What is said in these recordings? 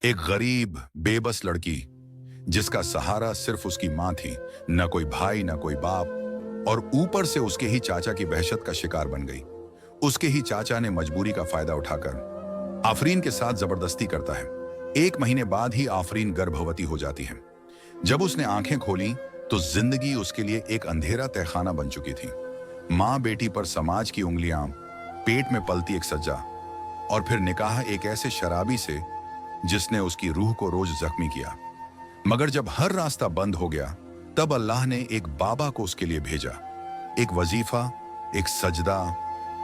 एक गरीब बेबस लड़की जिसका सहारा सिर्फ उसकी मां थी। न कोई भाई न कोई बाप, और ऊपर से उसके ही चाचा की वहशत का शिकार बन गई। उसके ही चाचा ने मजबूरी का फायदा उठाकर आफरीन के साथ जबरदस्ती करता है। 1 महीने बाद ही आफरीन गर्भवती हो जाती है। जब उसने आंखें खोली तो जिंदगी उसके लिए एक अंधेरा तहखाना बन चुकी थी। मां बेटी पर समाज की उंगलियां, पेट में पलती एक सज्जा, और फिर निकाह एक ऐसे शराबी से जिसने उसकी रूह को रोज जख्मी किया। मगर जब हर रास्ता बंद हो गया तब अल्लाह ने एक बाबा को उसके लिए भेजा। एक वजीफा, एक सजदा,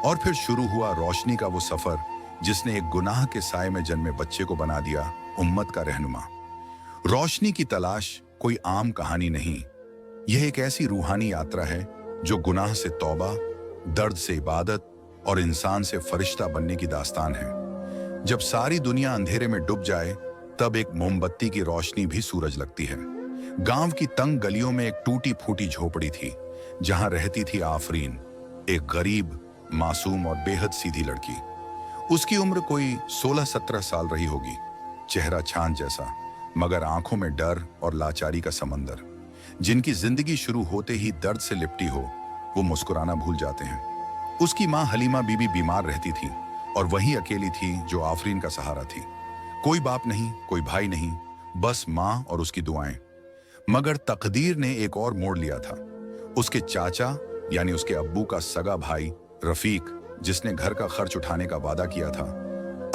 और फिर शुरू हुआ रोशनी का वो सफर जिसने एक गुनाह के साए में जन्मे बच्चे को बना दिया उम्मत का रहनुमा। रोशनी की तलाश कोई आम कहानी नहीं, यह एक ऐसी रूहानी यात्रा है जो गुनाह से तौबा, दर्द से इबादत और इंसान से फरिश्ता बनने की दास्तान है। जब सारी दुनिया अंधेरे में डूब जाए तब एक मोमबत्ती की रोशनी भी सूरज लगती है। गांव की तंग गलियों में एक टूटी फूटी झोपड़ी थी जहां रहती थी आफरीन, एक गरीब, मासूम और बेहद सीधी लड़की। उसकी उम्र कोई 16-17 साल रही होगी। चेहरा चांद जैसा, मगर आंखों में डर और लाचारी का समंदर। जिनकी जिंदगी शुरू होते ही दर्द से लिपटी हो वो मुस्कुराना भूल जाते हैं। उसकी मां हलीमा बीबी बीमार रहती थी और वही अकेली थी जो आफरीन का सहारा थी। कोई बाप नहीं, कोई भाई नहीं, बस मां और उसकी दुआएं। मगर तकदीर ने एक और मोड़ लिया था। उसके चाचा यानी उसके अब्बू का सगा भाई रफीक, जिसने घर का खर्च उठाने का वादा किया था,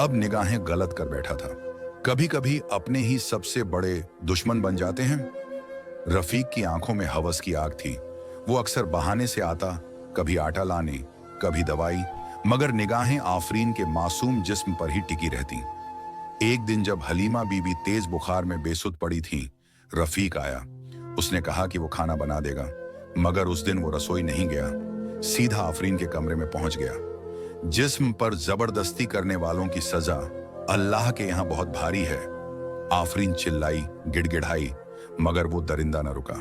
अब निगाहें गलत कर बैठा था। कभी कभी अपने ही सबसे बड़े दुश्मन बन जाते हैं। रफीक की आंखों में हवस की आग थी। वो अक्सर बहाने से आता, कभी आटा लाने, कभी दवाई, मगर निगाहें आफरीन के मासूम जिस्म पर ही टिकी रहती। एक दिन जब हलीमा बीबी तेज बुखार में बेसुध पड़ी थी, रफीक आया। उसने कहा कि वो खाना बना देगा, मगर उस दिन वो रसोई नहीं गया, सीधा आफरीन के कमरे में पहुंच गया। जिस्म पर जबरदस्ती करने वालों की सजा अल्लाह के यहां बहुत भारी है। आफरीन चिल्लाई, गिड़गिड़ाई, मगर वो दरिंदा न रुका।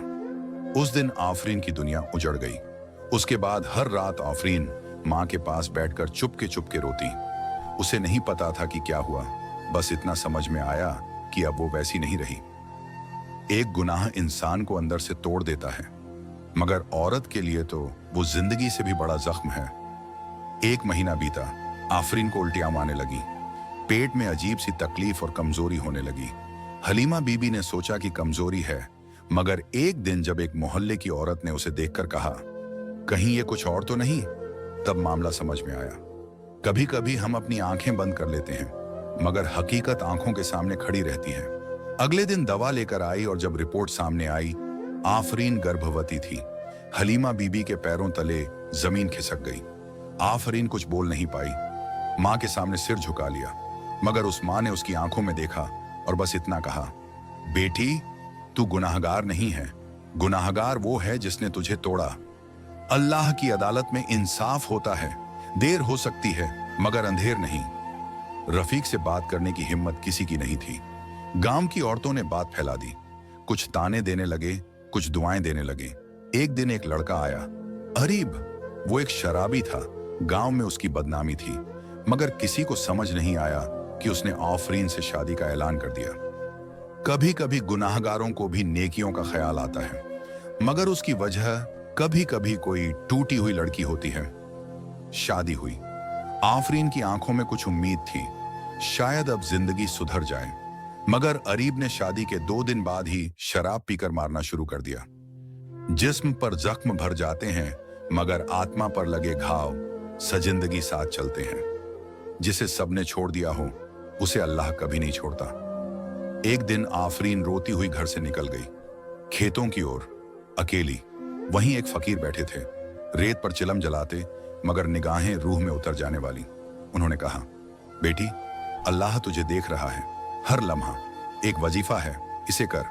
उस दिन आफरीन की दुनिया उजड़ गई। उसके बाद हर रात आफरीन मां के पास बैठकर चुपके रोती। उसे नहीं पता था कि क्या हुआ, बस इतना समझ में आया कि अब वो वैसी नहीं रही। एक गुनाह इंसान को अंदर से तोड़ देता है, मगर औरत के लिए तो वो जिंदगी से भी बड़ा जख्म है। 1 महीना बीता, आफरीन को उल्टियां आने लगी। पेट में अजीब सी तकलीफ और कमजोरी होने लगी। हलीमा बीबी ने सोचा कि कमजोरी है, मगर एक दिन जब एक मोहल्ले की औरत ने उसे देखकर कहा, कहीं ये कुछ और तो नहीं, तब मामला समझ में आया। कभी कभी हम अपनी आंखें बंद कर लेते हैं, मगर हकीकत आंखों के सामने खड़ी रहती है। अगले दिन दवा लेकर आई और जब रिपोर्ट सामने आई, आफरीन गर्भवती थी। हलीमा बीबी के पैरों तले जमीन खिसक गई। आफरीन कुछ बोल नहीं पाई, मां के सामने सिर झुका लिया, मगर उस मां ने उसकी आंखों में देखा और बस इतना कहा, बेटी, तू गुनाहगार नहीं है, गुनाहगार वो है जिसने तुझे तोड़ा। अल्लाह की अदालत में इंसाफ होता है, देर हो सकती है मगर अंधेर नहीं। रफीक से बात करने की हिम्मत किसी की नहीं थी। गांव की औरतों ने बात फैला दी, कुछ ताने देने लगे, कुछ दुआएं देने लगे। एक दिन एक लड़का आया, अरीब, वो एक शराबी था। गांव में उसकी बदनामी थी, मगर किसी को समझ नहीं आया कि उसने आफरीन से शादी का ऐलान कर दिया। कभी कभी गुनाहगारों को भी नेकियों का ख्याल आता है, मगर उसकी वजह कभी कभी कोई टूटी हुई लड़की होती है। शादी हुई। आफरीन की आंखों में कुछ उम्मीद थी, शायद अब जिंदगी सुधर जाए, मगर अरीब ने शादी के 2 दिन बाद ही शराब पीकर मारना शुरू कर दिया। जिस्म पर जख्म भर जाते हैं, मगर आत्मा पर लगे घाव सजिंदगी साथ चलते हैं। जिसे सबने छोड़ दिया हो उसे अल्लाह कभी नहीं छोड़ता। एक दिन आफरीन रोती हुई घर से निकल गई, खेतों की ओर, अकेली। वहीं एक फकीर बैठे थे, रेत पर चिलम जलाते, मगर निगाहें रूह में उतर जाने वाली। उन्होंने कहा, बेटी, अल्लाह तुझे देख रहा है, हर लम्हा। एक वजीफा है, इसे कर।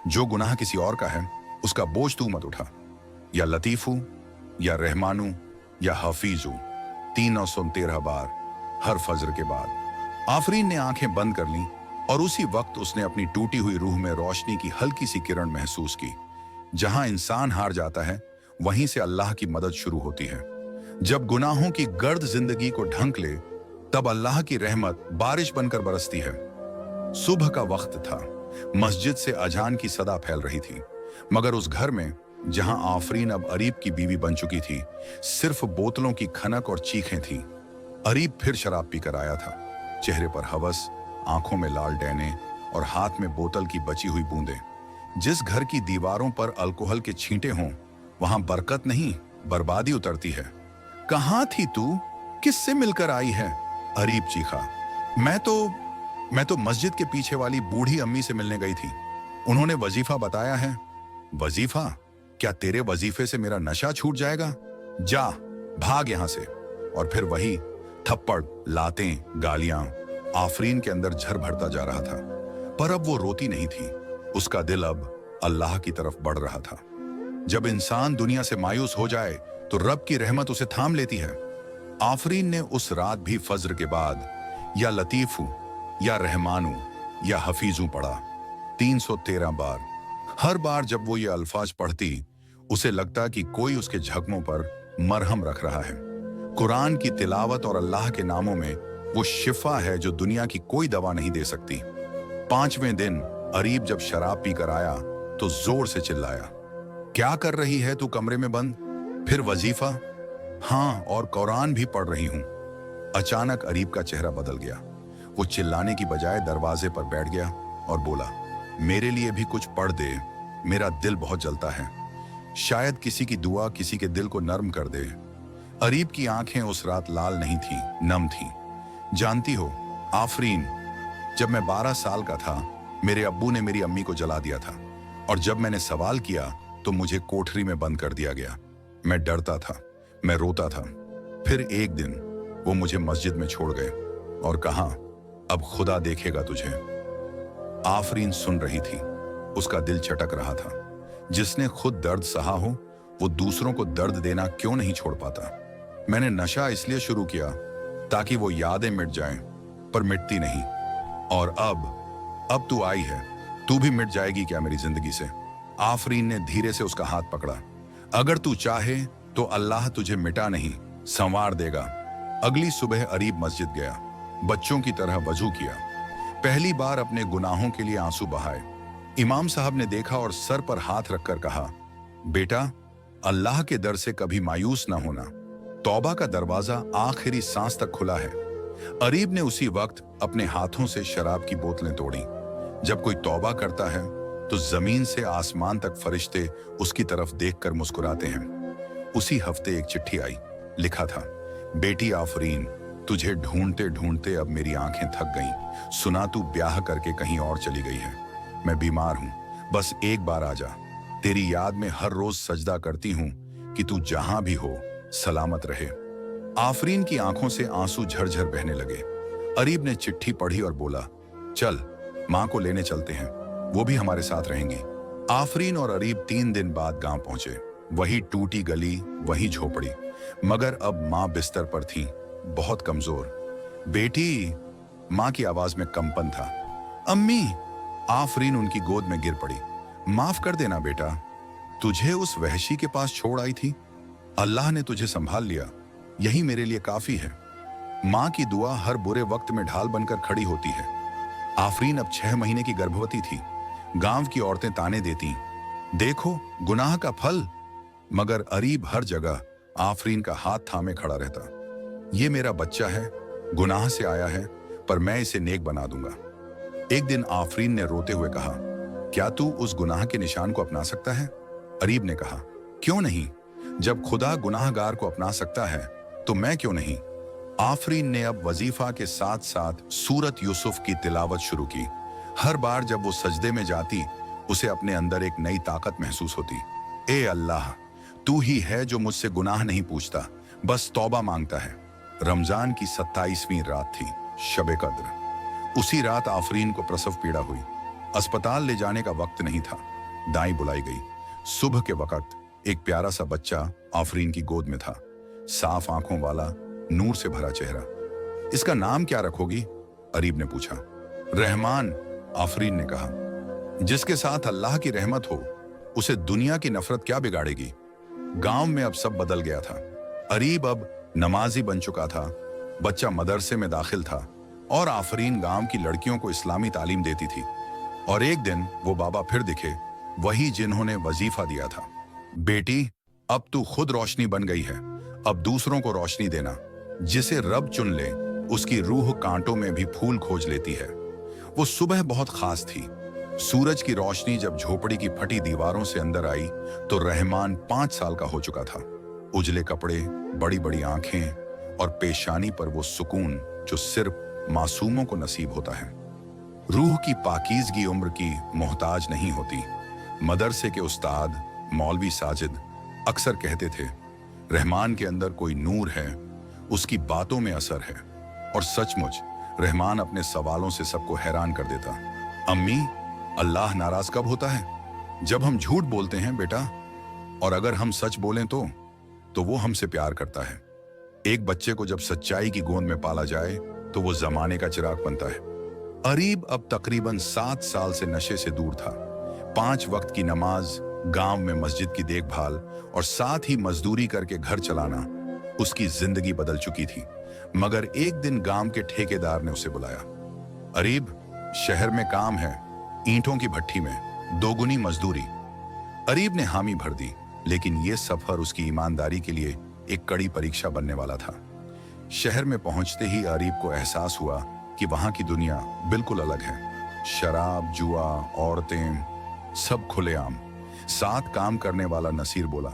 जो गुनाह किसी और का है उसका बोझ तू मत उठा। या लतीफू, या रहमानू, या हफीजू, 313 बार हर फजर के बाद। आफरीन ने आंखें बंद कर लीं और उसी वक्त उसने अपनी टूटी हुई रूह में रोशनी की हल्की सी किरण महसूस की। जहां इंसान हार जाता है वहीं से अल्लाह की मदद शुरू होती है। जब गुनाहों की गर्द जिंदगी को ढंक ले तब अल्लाह की रहमत बारिश बनकर बरसती है। सुबह का वक्त था। मस्जिद से अजान की सदा फैल रही थी, मगर उस घर में जहां आफरीन अब अरीब की बीवी बन चुकी थी, सिर्फ बोतलों की खनक और चीखें थीं। अरीब फिर शराब पीकर आया था, चेहरे पर हवस, आंखों में लाल डैने और हाथ में बोतल की बची हुई बूंदें। जिस घर की दीवारों पर अल्कोहल के छींटे हों, वहां बरकत नहीं, बर्बादी उतरती है। कहां थी तू? किससे मिलकर आई है? अरीब चीखा। मैं तो मस्जिद के पीछे वाली बूढ़ी अम्मी से मिलने गई थी। उन्होंने वजीफा बताया है। वजीफा? क्या तेरे वजीफे से मेरा नशा छूट जाएगा? जा, भाग यहां से। और फिर वही थप्पड़, लातें, गालियां। आफरीन के अंदर झर भरता जा रहा था, पर अब वो रोती नहीं थी। उसका दिल अब अल्लाह की तरफ बढ़ रहा था। जब इंसान दुनिया से मायूस हो जाए तो रब की रहमत उसे थाम लेती है। आफरीन ने उस रात भी फज्र के बाद या लतीफू या रहमानू या हफीजू पढ़ा 313 बार। हर बार जब वो ये अल्फाज पढ़ती, उसे लगता कि कोई उसके जख्मों पर मरहम रख रहा है। कुरान की तिलावत और अल्लाह के नामों में वो शिफा है जो दुनिया की कोई दवा नहीं दे सकती। 5वें दिन अरीब जब शराब पीकर आया तो जोर से चिल्लाया, क्या कर रही है तू कमरे में बंद? फिर वजीफा? हाँ, और कुरान भी पढ़ रही हूं। अचानक अरीब का चेहरा बदल गया। वो चिल्लाने की बजाय दरवाजे पर बैठ गया और बोला, मेरे लिए भी कुछ पढ़ दे, मेरा दिल बहुत जलता है। शायद किसी की दुआ किसी के दिल को नर्म कर दे। अरीब की आंखें उस रात लाल नहीं थीं, नम थीं। जानती हो आफरीन, जब मैं 12 साल का था, मेरे अब्बू ने मेरी अम्मी को जला दिया था, और जब मैंने सवाल किया तो मुझे कोठरी में बंद कर दिया गया। मैं डरता था, मैं रोता था। फिर एक दिन वो मुझे मस्जिद में छोड़ गए और कहा, अब खुदा देखेगा तुझे। आफरीन सुन रही थी, उसका दिल चटक रहा था। जिसने खुद दर्द सहा हो, वो दूसरों को दर्द देना क्यों नहीं छोड़ पाता। मैंने नशा इसलिए शुरू किया ताकि वो यादें मिट जाएं, पर मिटती नहीं। और अब तू आई है, तू भी मिट जाएगी क्या मेरी जिंदगी से? आफरीन ने धीरे से उसका हाथ पकड़ा। अगर तू चाहे तो अल्लाह तुझे मिटा नहीं, संवार देगा। अगली सुबह अरीब मस्जिद गया, बच्चों की तरह वजू किया, पहली बार अपने गुनाहों के लिए आंसू बहाए। इमाम साहब ने देखा और सर पर हाथ रखकर कहा, बेटा, अल्लाह के दर से कभी मायूस ना होना। तौबा का दरवाजा आखिरी सांस तक खुला है। अरीब ने उसी वक्त अपने हाथों से शराब की बोतलें तोड़ी। जब कोई तौबा करता है तो जमीन से आसमान तक फरिश्ते उसकी तरफ देखकर मुस्कुराते हैं। उसी हफ्ते एक चिट्ठी आई, लिखा था, बेटी आफरीन, तुझे ढूंढते ढूंढते अब मेरी आंखें थक गईं। सुना तू ब्याह करके कहीं और चली गई है। मैं बीमार हूं, बस एक बार आ जा। तेरी याद में हर रोज सजदा करती हूं कि तू जहां भी हो सलामत रहे। आफरीन की आंखों से आंसू झरझर बहने लगे। अरीब ने चिट्ठी पढ़ी और बोला, चल मां को लेने चलते हैं, वो भी हमारे साथ रहेंगी। आफरीन और अरीब 3 दिन बाद गांव पहुंचे। वही टूटी गली, वही झोपड़ी, मगर अब मां बिस्तर पर थी, बहुत कमजोर। बेटी, मां की आवाज में कंपन था। अम्मी। आफरीन उनकी गोद में गिर पड़ी। माफ कर देना बेटा, तुझे उस वहशी के पास छोड़ आई थी। अल्लाह ने तुझे संभाल लिया, यही मेरे लिए काफी है। मां की दुआ हर बुरे वक्त में ढाल बनकर खड़ी होती है। आफरीन अब 6 महीने की गर्भवती थी। गांव की औरतें ताने देती, देखो गुनाह का फल। मगर अरीब हर जगह आफरीन का हाथ थामे खड़ा रहता। ये मेरा बच्चा है, गुनाह से आया है, पर मैं इसे नेक बना दूंगा। एक दिन आफरीन ने रोते हुए कहा, क्या तू उस गुनाह के निशान को अपना सकता है? अरीब ने कहा, क्यों नहीं? जब खुदा गुनाहगार को अपना सकता है तो मैं क्यों नहीं? आफरीन ने अब वजीफा के साथ साथ सूरत यूसुफ की तिलावत शुरू की। हर बार जब वो सजदे में जाती, उसे अपने अंदर एक नई ताकत महसूस होती। ए अल्लाह, तू ही है जो मुझसे गुनाह नहीं पूछता, बस तौबा मांगता है। रमजान की 27वीं रात थी, शबे कद्र। उसी रात आफरीन को प्रसव पीड़ा हुई। अस्पताल ले जाने का वक्त नहीं था। दाई बुलाई गई। सुबह के वक्त एक प्यारा सा बच्चा आफरीन की गोद में था, साफ आंखों वाला, नूर से भरा चेहरा। इसका नाम क्या रखोगी? अरीब ने पूछा। रहमान, आफरीन ने कहा। जिसके साथ अल्लाह की रहमत हो, उसे दुनिया की नफरत क्या बिगाड़ेगी? गांव में अब सब बदल गया था। अरीब अब नमाजी बन चुका था, बच्चा मदरसे में दाखिल था, और आफरीन गांव की लड़कियों को इस्लामी तालीम देती थी। और एक दिन वो बाबा फिर दिखे, वही जिन्होंने वजीफा दिया था। बेटी, अब तू खुद रोशनी बन गई है, अब दूसरों को रोशनी देना। जिसे रब चुन ले उसकी रूह कांटों में भी फूल खोज लेती है। वो सुबह बहुत खास थी। सूरज की रोशनी जब झोपड़ी की फटी दीवारों से अंदर आई तो रहमान 5 साल का हो चुका था। उजले कपड़े, बड़ी बड़ी आंखें और पेशानी पर वो सुकून जो सिर्फ मासूमों को नसीब होता है। रूह की पाकीज़गी उम्र की मोहताज नहीं होती। मदरसे के उस्ताद मौलवी साजिद अक्सर कहते थे, रहमान के अंदर कोई नूर है, उसकी बातों में असर है। और सचमुच रहमान अपने सवालों से सबको हैरान कर देता। अम्मी, अल्लाह नाराज कब होता है? जब हम झूठ बोलते हैं बेटा, और अगर हम सच बोलें तो वो हमसे प्यार करता है। एक बच्चे को जब सच्चाई की गोंद में पाला जाए तो वो जमाने का चिराग बनता है। अरीब अब तकरीबन 7 साल से नशे से दूर था। 5 वक्त की नमाज, गांव में मस्जिद की देखभाल और साथ ही मजदूरी करके घर चलाना उसकी जिंदगी बदल चुकी थी। मगर एक दिन गांव के ठेकेदार ने उसे बुलाया। अरीब, शहर में काम है, ईंटों की भट्ठी में 2 गुनी मजदूरी। अरीब ने हामी भर दी, लेकिन यह सफर उसकी ईमानदारी के लिए एक कड़ी परीक्षा बनने वाला था। शहर में पहुंचते ही अरीब को एहसास हुआ कि वहां की दुनिया बिल्कुल अलग है। शराब, जुआ, औरतें, सब खुलेआम। साथ काम करने वाला नसीर बोला,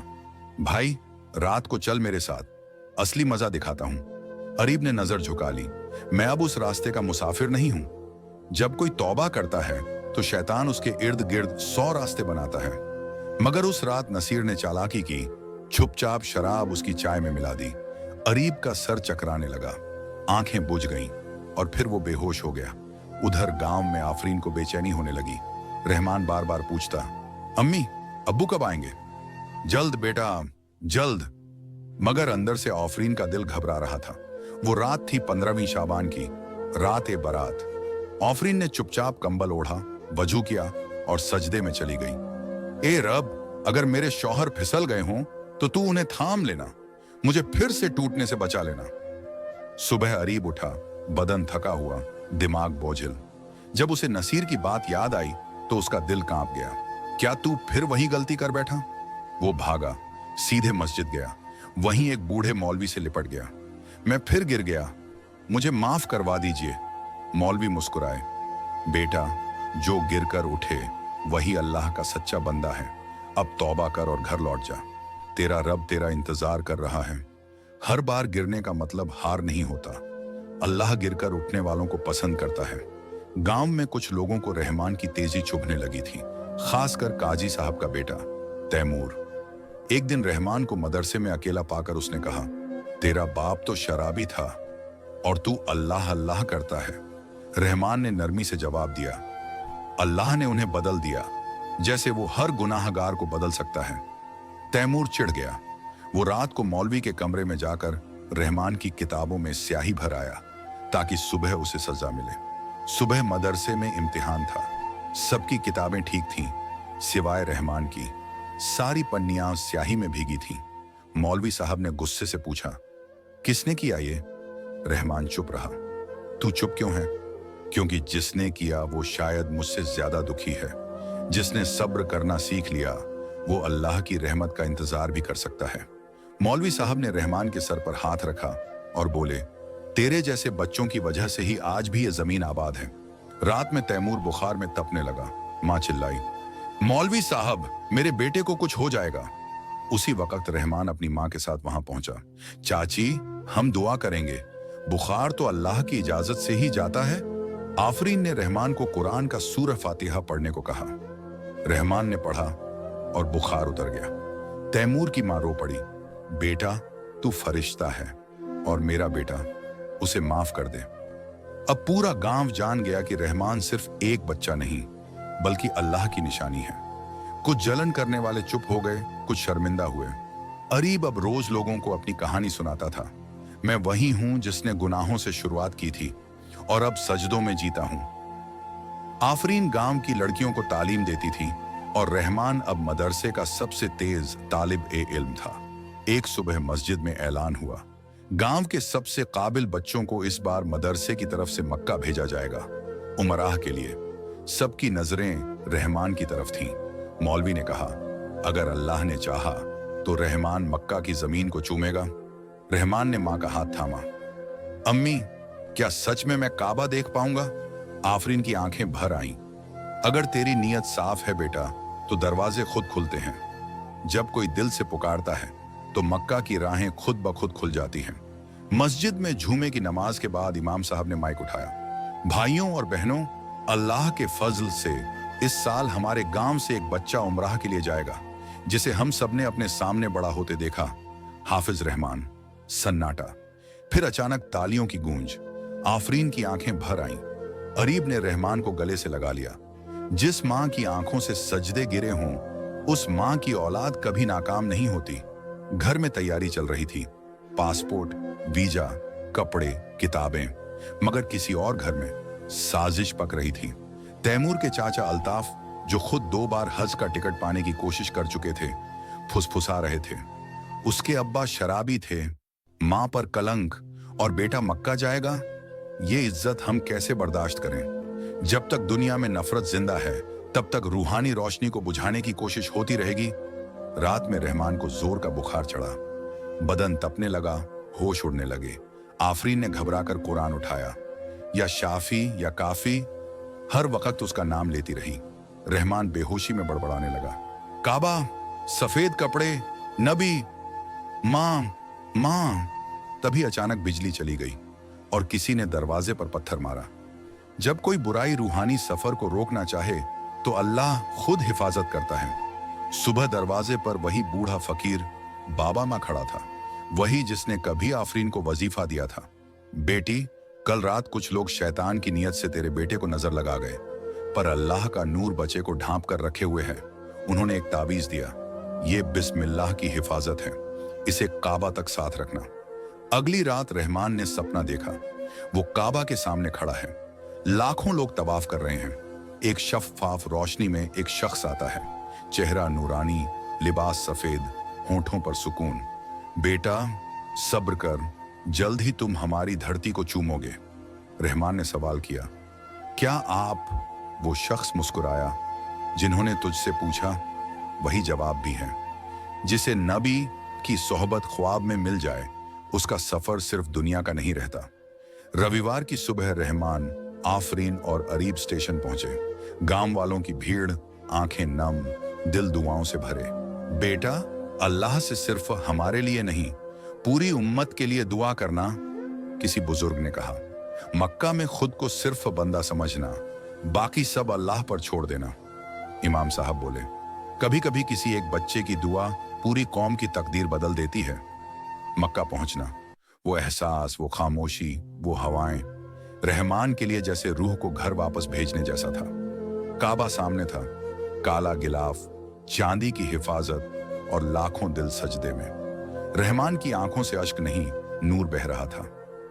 भाई रात को चल मेरे साथ, असली मजा दिखाता हूं। अरीब ने नजर झुका ली। मैं अब उस रास्ते का मुसाफिर नहीं हूं। जब कोई तौबा करता है तो शैतान उसके इर्द गिर्द 100 रास्ते बनाता है। मगर उस रात नसीर ने चालाकी की, चुपचाप शराब उसकी चाय में मिला दी। अरीब का सर चकराने लगा, आंखें बुझ गईं और फिर वो बेहोश हो गया। उधर गांव में आफरीन को बेचैनी होने लगी। रहमान बार बार पूछता, अम्मी, अब्बू कब आएंगे? जल्द बेटा, जल्द। मगर अंदर से आफरीन का दिल घबरा रहा था। वो रात थी 15वीं शाबान की, रात ए बारात। आफरीन ने चुपचाप कंबल ओढ़ा, वजू किया और सजदे में चली गई। ए रब, अगर मेरे शौहर फिसल गए हों तो तू उन्हें थाम लेना, मुझे फिर से टूटने से बचा लेना। सुबह अरीब उठा, बदन थका हुआ, दिमाग बोझिल। जब उसे नसीर की बात याद आई तो उसका दिल कांप गया। क्या तू फिर वही गलती कर बैठा? वो भागा, सीधे मस्जिद गया। वहीं एक बूढ़े मौलवी से लिपट गया। मैं फिर गिर गया, मुझे माफ करवा दीजिए। मौलवी मुस्कुराए, बेटा, जो गिरकर उठे वही अल्लाह का सच्चा बंदा है। अब तौबा कर और घर लौट जा। तेरा रब तेरा इंतजार कर रहा है। हर बार गिरने का मतलब हार नहीं होता। अल्लाह गिरकर उठने वालों को पसंद करता है। गांव में कुछ लोगों को रहमान की तेजी चुभने लगी थी, खासकर काजी साहब का बेटा तैमूर। एक दिन रहमान को मदरसे में अकेला पाकर उसने कहा, तेरा बाप तो शराबी था और तू अल्लाह अल्लाह करता है। रहमान ने नरमी से जवाब दिया, अल्लाह ने उन्हें बदल दिया, जैसे वो हर गुनाहगार को बदल सकता है। तैमूर चिढ़ गया। वो रात को मौलवी के कमरे में जाकर रहमान की किताबों में स्याही भर आया ताकि सुबह उसे सजा मिले। सुबह मदरसे में इम्तिहान था। सबकी किताबें ठीक थीं, सिवाय रहमान की। सारी पन्नियां स्याही में भीगी थीं। मौलवी साहब ने गुस्से से पूछा, किसने किया ये? रहमान चुप रहा। तू चुप क्यों है? क्योंकि जिसने किया वो शायद मुझसे ज्यादा दुखी है। जिसने सब्र करना सीख लिया वो अल्लाह की रहमत का इंतजार भी कर सकता है। मौलवी साहब ने रहमान के सर पर हाथ रखा और बोले, तेरे जैसे बच्चों की वजह से ही आज भी ये जमीन आबाद है। रात में तैमूर बुखार में तपने लगा। मां चिल्लाई, मौलवी साहब, मेरे बेटे को कुछ हो जाएगा। उसी वक्त रहमान अपनी मां के साथ वहां पहुंचा। चाची, हम दुआ करेंगे, बुखार तो अल्लाह की इजाजत से ही जाता है। आफरीन ने रहमान को कुरान का सूरह फातिहा पढ़ने को कहा। रहमान ने पढ़ा और बुखार उतर गया। तैमूर की मां रो पड़ी, बेटा, तू फरिश्ता है और मेरा बेटा, उसे माफ कर दे। अब पूरा गांव जान गया कि रहमान सिर्फ एक बच्चा नहीं बल्कि अल्लाह की निशानी है। कुछ जलन करने वाले चुप हो गए, कुछ शर्मिंदा हुए। अरीब अब रोज लोगों को अपनी कहानी सुनाता था। मैं वही हूं जिसने गुनाहों से शुरुआत की थी और अब सजदों में जीता हूं। आफरीन गांव की लड़कियों को तालीम देती थी और रहमान अब मदरसे का सबसे तेज तालिब ए इल्म था। एक सुबह मस्जिद में ऐलान हुआ, गांव के सबसे काबिल बच्चों को इस बार मदरसे की तरफ से मक्का भेजा जाएगा उमराह के लिए। सबकी नजरें रहमान की तरफ थीं। मौलवी ने कहा, अगर अल्लाह ने चाहा तो रहमान मक्का की जमीन को चूमेगा। रहमान ने मां का हाथ थामा। अम्मी, क्या सच में मैं काबा देख पाऊंगा? आफरीन की आंखें भर आईं। अगर तेरी नीयत साफ है बेटा, तो दरवाजे खुद खुलते हैं। जब कोई दिल से पुकारता है तो मक्का की राहें खुद ब खुद खुल जाती हैं। मस्जिद में जुमे की नमाज के बाद इमाम साहब ने माइक उठाया। भाइयों और बहनों, अल्लाह के फजल से इस साल हमारे गांव से एक बच्चा उमराह के लिए जाएगा, जिसे हम सबने अपने सामने बड़ा होते देखा। हाफिज रहमान। सन्नाटा। फिर अचानक तालियों की गूंज। आफरीन की आंखें भर आईं। अरीब ने रहमान को गले से लगा लिया। जिस मां की आंखों से सजदे गिरे हों, उस मां की औलाद कभी नाकाम नहीं होती। घर में तैयारी चल रही थी। पासपोर्ट, वीजा, कपड़े, किताबें। मगर किसी और घर में साजिश पक रही थी। तैमूर के चाचा अल्ताफ, जो खुद 2 बार हज का टिकट पाने की कोशिश कर चुके थे, फुसफुसा रहे थे। उसके अब्बा शराबी थे, मां पर कलंक, और बेटा मक्का जाएगा। ये इज्जत हम कैसे बर्दाश्त करें? जब तक दुनिया में नफरत जिंदा है, तब तक रूहानी रोशनी को बुझाने की कोशिश होती रहेगी। रात में रहमान को जोर का बुखार चढ़ा। बदन तपने लगा, होश उड़ने लगे। आफरीन ने घबराकर कुरान उठाया। या शाफी या काफी, हर वक्त उसका नाम लेती रही। रहमान बेहोशी में बड़बड़ाने लगा। काबा, सफेद कपड़े, नबी, मां, मां। तभी अचानक बिजली चली गई और किसी ने दरवाजे पर पत्थर मारा। जब कोई बुराई रूहानी सफर को रोकना चाहे तो अल्लाह खुद हिफाजत करता है। सुबह दरवाजे पर वही बूढ़ा फकीर बाबा मां खड़ा था, वही जिसने कभी आफरीन को वजीफा दिया था। बेटी, कल रात कुछ लोग शैतान की नीयत से तेरे बेटे को नजर लगा गए, पर अल्लाह का नूर बच्चे को ढांप कर रखे हुए है। उन्होंने एक ताबीज दिया। ये बिस्मिल्लाह की हिफाजत है, इसे काबा तक साथ रखना। अगली रात रहमान ने सपना देखा। वो काबा के सामने खड़ा है। लाखों लोग तवाफ कर रहे हैं। एक शफ़ाफ रोशनी में एक शख्स आता है। चेहरा नूरानी, लिबास सफेद, होठों पर सुकून। बेटा, सब्र कर, जल्द ही तुम हमारी धरती को चूमोगे। रहमान ने सवाल किया। क्या आप? वो शख्स मुस्कुराया। जिन्होंने तुझसे पूछा वही जवाब भी है। जिसे नबी की सोहबत ख्वाब में मिल जाए, उसका सफर सिर्फ दुनिया का नहीं रहता। रविवार की सुबह रहमान, आफरीन और अरीब स्टेशन पहुंचे। गांव वालों की भीड़, आंखें नम, दिल दुआओं से भरे। बेटा, अल्लाह से सिर्फ हमारे लिए नहीं, पूरी उम्मत के लिए दुआ करना, किसी बुजुर्ग ने कहा। मक्का में खुद को सिर्फ बंदा समझना, बाकी सब अल्लाह पर छोड़ देना। इमाम साहब बोले, कभी कभी किसी एक बच्चे की दुआ पूरी कौम की तकदीर बदल देती है। मक्का पहुंचना, वो एहसास, वो खामोशी, वो हवाएं, रहमान के लिए जैसे रूह को घर वापस भेजने जैसा था। काबा सामने था, काला गिलाफ, चांदी की हिफाजत और लाखों दिल सजदे में। रहमान की आंखों से अश्क नहीं, नूर बह रहा था।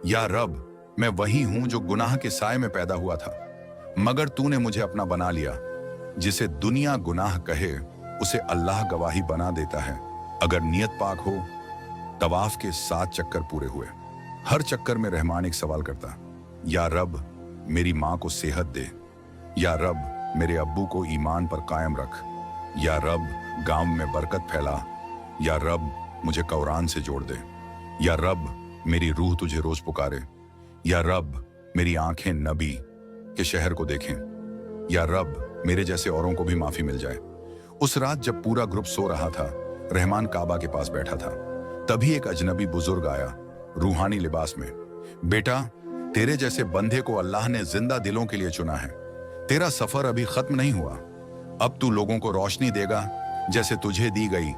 या रब, मैं वही हूं जो गुनाह के साए में पैदा हुआ था, मगर तूने मुझे अपना बना लिया। जिसे दुनिया गुनाह कहे, उसे अल्लाह गवाही बना देता है। अगर नियत पाक हो। तवाफ के 7 चक्कर पूरे हुए। हर चक्कर में रहमान एक सवाल करता। या रब, मेरी मां को सेहत दे। या रब, मेरे अब्बू को ईमान पर कायम रख। या रब, गांव में बरकत फैला। या रब, मुझे कुरान से जोड़ दे। या रब, मेरी रूह तुझे रोज पुकारे। या रब, मेरी आंखें नबी के शहर को देखें। या रब, मेरे जैसे औरों को भी माफी मिल जाए। उस रात जब पूरा ग्रुप सो रहा था, रहमान काबा के पास बैठा था। तभी एक अजनबी बुजुर्ग आया, रूहानी लिबास में। बेटा, तेरे जैसे बंदे को अल्लाह ने जिंदा दिलों के लिए चुना है। तेरा सफर अभी खत्म नहीं हुआ। अब तू लोगों को रोशनी देगा जैसे तुझे दी गई।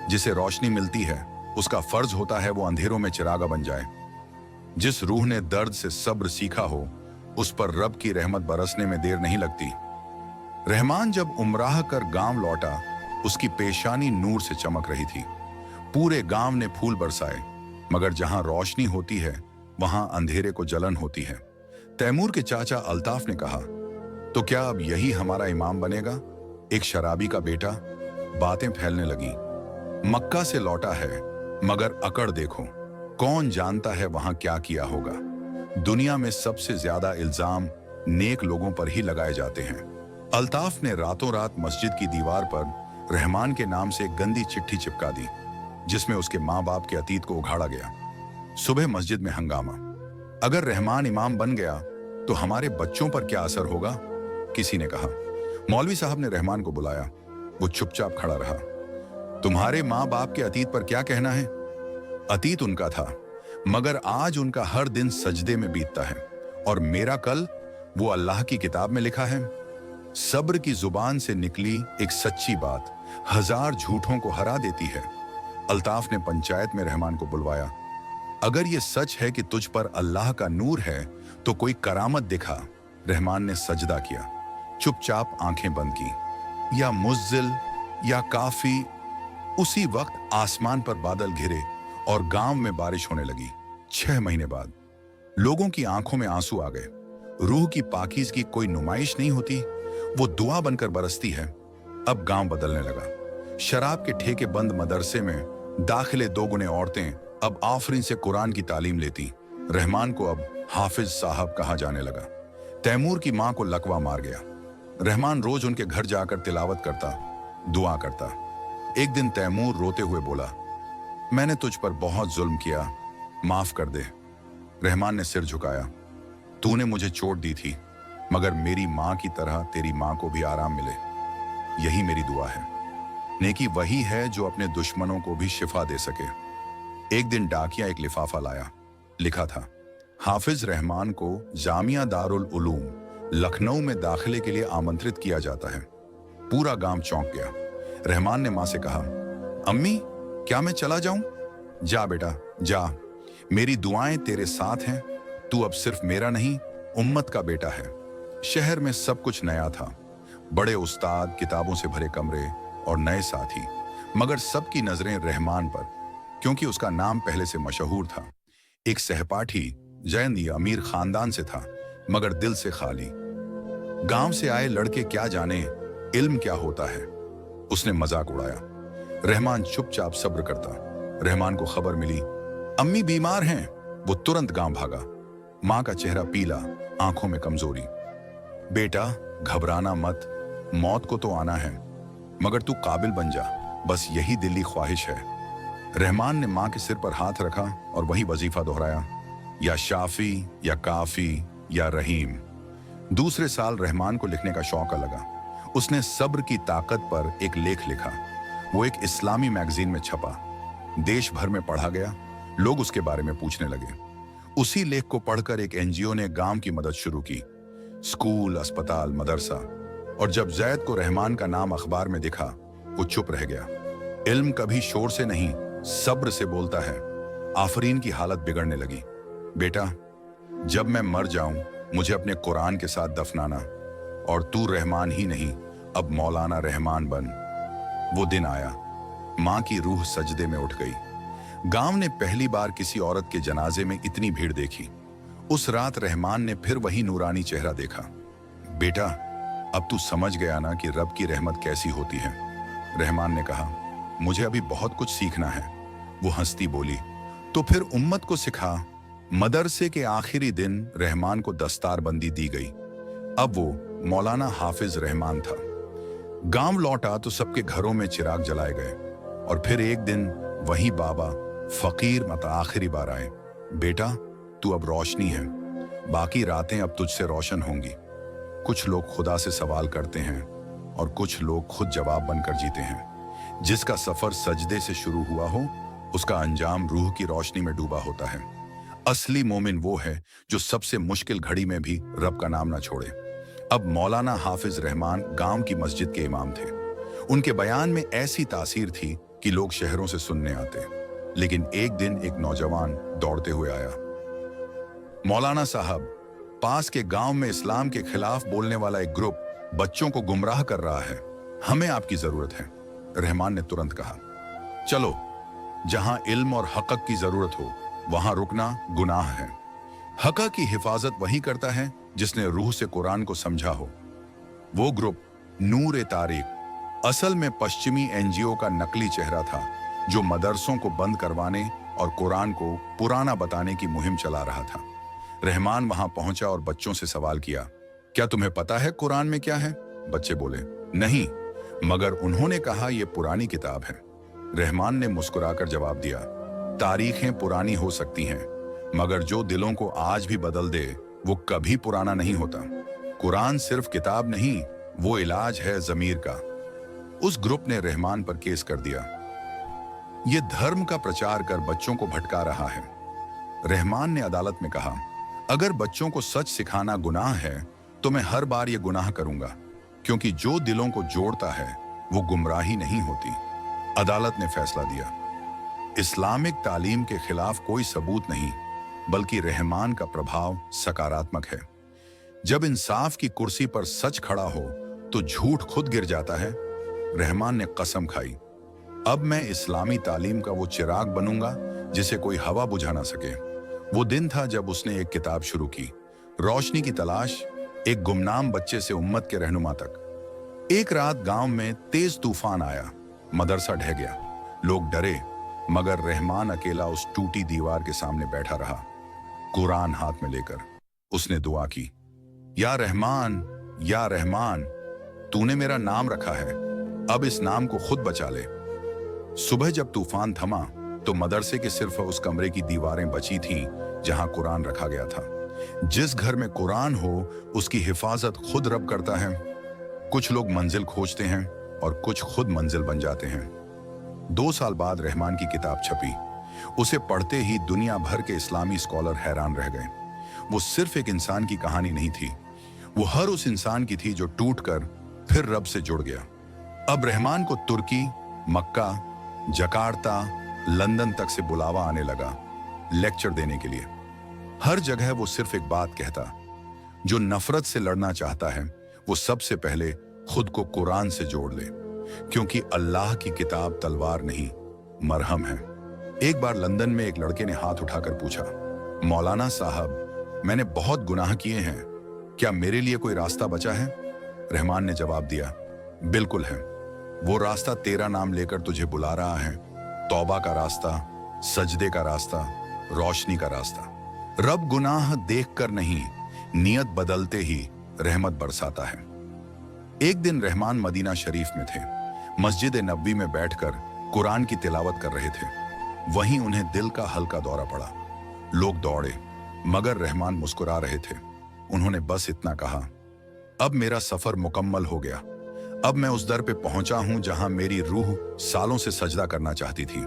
जिसे रोशनी मिलती है, उसका फर्ज होता है वो अंधेरों में चिरागा बन जाए। जिस रूह ने दर्द से सब्र सीखा हो, उस पर रब की रहमत बरसने में देर नहीं लगती। रहमान जब उमराह कर गांव लौटा, उसकी पेशानी नूर से चमक रही थी। पूरे गांव ने फूल बरसाए, मगर जहां रोशनी होती है, वहां अंधेरे को जलन होती है। तैमूर के चाचा अल्ताफ ने कहा, तो क्या अब यही हमारा इमाम बनेगा? एक शराबी का बेटा। बातें फैलने लगी। मक्का से लौटा है, मगर अकड़ देखो। कौन जानता है वहां क्या किया होगा। दुनिया में सबसे ज्यादा इल्जाम नेक लोगों पर ही लगाए जाते हैं। अल्ताफ ने रातों रात मस्जिद की दीवार पर रहमान के नाम से एक गंदी चिट्ठी चिपका दी, जिसमें उसके माँ बाप के अतीत को उघाड़ा गया। सुबह मस्जिद में हंगामा। अगर रहमान इमाम बन गया तो हमारे बच्चों पर क्या असर होगा, किसी ने कहा। मौलवी साहब ने रहमान को बुलाया। वो चुपचाप खड़ा रहा। तुम्हारे माँ बाप के अतीत पर क्या कहना है? अतीत उनका था, मगर आज उनका हर दिन सजदे में बीतता है, और मेरा कल वो अल्लाह की किताब में लिखा है। सब्र की जुबान से निकली एक सच्ची बात हजार झूठों को हरा देती है। अल्ताफ ने पंचायत में रहमान को बुलवाया। अगर ये सच है कि तुझ पर अल्लाह का नूर है तो कोई करामत दिखा। रहमान ने सजदा किया, चुपचाप आंखें बंद की। या मुज्जिल या काफी। उसी वक्त आसमान पर बादल घिरे और गांव में बारिश होने लगी। 6 महीने बाद लोगों की आंखों में आंसू आ गए। रूह की पाकीज़गी की कोई नुमाइश नहीं होती, वो दुआ बनकर बरसती है। अब गांव बदलने लगा। शराब के ठेके बंद मदरसे में दाखिले 2 गुने औरतें अब आफरीन से कुरान की तालीम लेती। रहमान को अब हाफिज साहब कहा जाने लगा। तैमूर की मां को लकवा मार गया। रहमान रोज उनके घर जाकर तिलावत करता, दुआ करता। एक दिन तैमूर रोते हुए बोला, मैंने तुझ पर बहुत जुल्म किया, माफ कर दे। रहमान ने सिर झुकाया। तूने मुझे चोट दी थी, मगर मेरी मां की तरह तेरी मां को भी आराम मिले, यही मेरी दुआ है। नेकी वही है जो अपने दुश्मनों को भी शिफा दे सके। एक दिन डाकिया एक लिफाफा लाया। लिखा था, हाफिज रहमान को जामिया दारुल उलूम लखनऊ में दाखिले के लिए आमंत्रित किया जाता है। पूरा गांव चौंक गया। रहमान ने मां से कहा, अम्मी क्या मैं चला जाऊं? जा बेटा जा, मेरी दुआएं तेरे साथ हैं। तू अब सिर्फ मेरा नहीं, उम्मत का बेटा है। शहर में सब कुछ नया था। बड़े उस्ताद, किताबों से भरे कमरे और नए साथी, मगर सबकी नजरें रहमान पर, क्योंकि उसका नाम पहले से मशहूर था। एक सहपाठी जैनी अमीर खानदान से था, मगर दिल से खाली। गांव से आए लड़के क्या जाने इल्म क्या होता है, उसने मजाक उड़ाया। रहमान चुपचाप सब्र करता। रहमान को खबर मिली अम्मी बीमार हैं। वो तुरंत गांव भागा। मां का चेहरा पीला, आंखों में कमजोरी। बेटा घबराना मत, मौत को तो आना है, मगर तू काबिल बन जा, बस यही दिली ख्वाहिश है। रहमान ने मां के सिर पर हाथ रखा और वही वजीफा दोहराया, या शाफी या काफी या रहीम। दूसरे साल रहमान को लिखने का शौक लगा। उसने सब्र की ताकत पर एक लेख लिखा। वो एक इस्लामी मैगजीन में छपा। देश भर में पढ़ा गया। लोग उसके बारे में पूछने लगे। उसी लेख को पढ़कर एक एनजीओ ने गांव की मदद शुरू की। स्कूल, अस्पताल, मदरसा। और जब जैद को रहमान का नाम अखबार में दिखा, वो चुप रह गया। इल्म कभी शोर से नहीं, सब्र से बोलता है। आफरीन की हालत बिगड़ने लगी। बेटा जब मैं मर जाऊं मुझे अपने कुरान के साथ दफनाना, और तू रहमान ही नहीं, अब मौलाना रहमान बन। वो दिन आया। मां की रूह सजदे में उठ गई। गांव ने पहली बार किसी औरत के जनाजे में इतनी भीड़ देखी। उस रात रहमान ने फिर वही नूरानी चेहरा देखा। बेटा अब तू समझ गया ना कि रब की रहमत कैसी होती है? रहमान ने कहा, मुझे अभी बहुत कुछ सीखना है। वो हंसती बोली, तो फिर उम्मत को सिखा। मदरसे के आखिरी दिन रहमान को दस्तारबंदी दी गई। अब वो मौलाना हाफिज रहमान था। गांव लौटा तो सबके घरों में चिराग जलाए गए, और फिर एक दिन वही बाबा फकीर मत आखिरी बार आए। बेटा तू अब रोशनी है, बाकी रातें अब तुझसे रोशन होंगी। कुछ लोग खुदा से सवाल करते हैं और कुछ लोग खुद जवाब बनकर जीते हैं। जिसका सफर सजदे से शुरू हुआ हो, उसका अंजाम रूह की रोशनी में डूबा होता है। असली मोमिन वो है जो सबसे मुश्किल घड़ी में भी रब का नाम ना छोड़े। अब मौलाना हाफिज रहमान गांव की मस्जिद के इमाम थे। उनके बयान में ऐसी तासीर थी कि लोग शहरों से सुनने आते। लेकिन एक दिन एक नौजवान दौड़ते हुए आया। मौलाना साहब, पास के गांव में इस्लाम के खिलाफ बोलने वाला एक ग्रुप बच्चों को गुमराह कर रहा है। हमें आपकी जरूरत है। रहमान ने तुरंत कहा, चलो, जहां इल्म और हक की जरूरत हो वहां रुकना गुनाह है। हक की हिफाजत वही करता है जिसने रूह से कुरान को समझा हो। वो ग्रुप नूर ए तारीख असल में पश्चिमी एनजीओ का नकली चेहरा था, जो मदरसों को बंद करवाने और कुरान को पुराना बताने की मुहिम चला रहा था। रहमान वहां पहुंचा और बच्चों से सवाल किया, क्या तुम्हें पता है कुरान में क्या है? बच्चे बोले, नहीं, मगर उन्होंने कहा यह पुरानी किताब है। रहमान ने मुस्कुराकर जवाब दिया, तारीखें पुरानी हो सकती हैं, मगर जो दिलों को आज भी बदल दे वो कभी पुराना नहीं होता। कुरान सिर्फ किताब नहीं, वो इलाज है ज़मीर का। उस ग्रुप ने रहमान पर केस कर दिया, ये धर्म का प्रचार कर बच्चों को भटका रहा है। रहमान ने अदालत में कहा, अगर बच्चों को सच सिखाना गुनाह है तो मैं हर बार ये गुनाह करूंगा, क्योंकि जो दिलों को जोड़ता है वो गुमराही नहीं होती। अदालत ने फैसला दिया, इस्लामिक तालीम के खिलाफ कोई सबूत नहीं, बल्कि रहमान का प्रभाव सकारात्मक है। जब इंसाफ की कुर्सी पर सच खड़ा हो तो झूठ खुद गिर जाता है। रहमान ने कसम खाई, अब मैं इस्लामी तालीम का वो चिराग बनूंगा जिसे कोई हवा बुझा ना सके। वो दिन था जब उसने एक किताब शुरू की, रोशनी की तलाश, एक गुमनाम बच्चे से उम्मत के रहनुमा तक। एक रात गांव में तेज तूफान आया, मदरसा ढह गया, लोग डरे, मगर रहमान अकेला उस टूटी दीवार के सामने बैठा रहा, कुरान हाथ में लेकर। उसने दुआ की, या रहमान, तूने मेरा नाम रखा है, अब इस नाम को खुद बचा ले। सुबह जब तूफान थमा तो मदरसे के सिर्फ उस कमरे की दीवारें बची थीं जहां कुरान रखा गया था। जिस घर में कुरान हो उसकी हिफाजत खुद रब करता है। कुछ लोग मंजिल खोजते हैं और कुछ खुद मंजिल बन जाते हैं। 2 साल बाद रहमान की किताब छपी। उसे पढ़ते ही दुनिया भर के इस्लामी स्कॉलर हैरान रह गए। वो सिर्फ एक इंसान की कहानी नहीं थी, वो हर उस इंसान की थी जो टूटकर फिर रब से जुड़ गया। अब रहमान को तुर्की, मक्का, जकार्ता, लंदन तक से बुलावा आने लगा लेक्चर देने के लिए। हर जगह वो सिर्फ एक बात कहता, जो नफरत से लड़ना चाहता है वो सबसे पहले खुद को कुरान से जोड़ ले, क्योंकि अल्लाह की किताब तलवार नहीं, मरहम है। एक बार लंदन में एक लड़के ने हाथ उठाकर पूछा, मौलाना साहब, मैंने बहुत गुनाह किए हैं, क्या मेरे लिए कोई रास्ता बचा है? रहमान ने जवाब दिया, बिल्कुल है। वो रास्ता तेरा नाम लेकर तुझे बुला रहा है, तौबा का रास्ता, सजदे का रास्ता, रोशनी का रास्ता। रब गुनाह देखकर नहीं, नियत बदलते ही रहमत बरसाता है। एक दिन रहमान मदीना शरीफ में थे, मस्जिद नबवी में बैठकर कुरान की तिलावत कर रहे थे। वहीं उन्हें दिल का हल्का दौरा पड़ा। लोग दौड़े, मगर रहमान मुस्कुरा रहे थे। उन्होंने बस इतना कहा, अब मेरा सफर मुकम्मल हो गया। अब मैं उस दर पे पहुंचा हूं जहां मेरी रूह सालों से सजदा करना चाहती थी।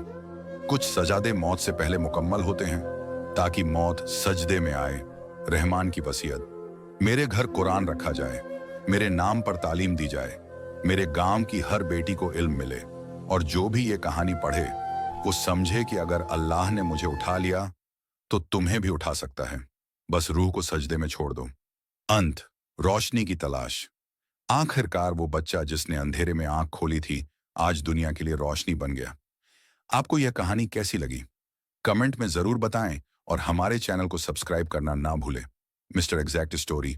कुछ सजादे मौत से पहले मुकम्मल होते हैं ताकि मौत सजदे में आए। रहमान की वसीयत, मेरे घर कुरान रखा जाए, मेरे नाम पर तालीम दी जाए, मेरे गांव की हर बेटी को इल्म मिले, और जो भी ये कहानी पढ़े वो समझे कि अगर अल्लाह ने मुझे उठा लिया तो तुम्हें भी उठा सकता है, बस रूह को सजदे में छोड़ दो। अंत, रोशनी की तलाश। आखिरकार वो बच्चा जिसने अंधेरे में आंख खोली थी आज दुनिया के लिए रोशनी बन गया। आपको यह कहानी कैसी लगी? कमेंट में जरूर बताएं और हमारे चैनल को सब्सक्राइब करना ना भूलें। Mister exact story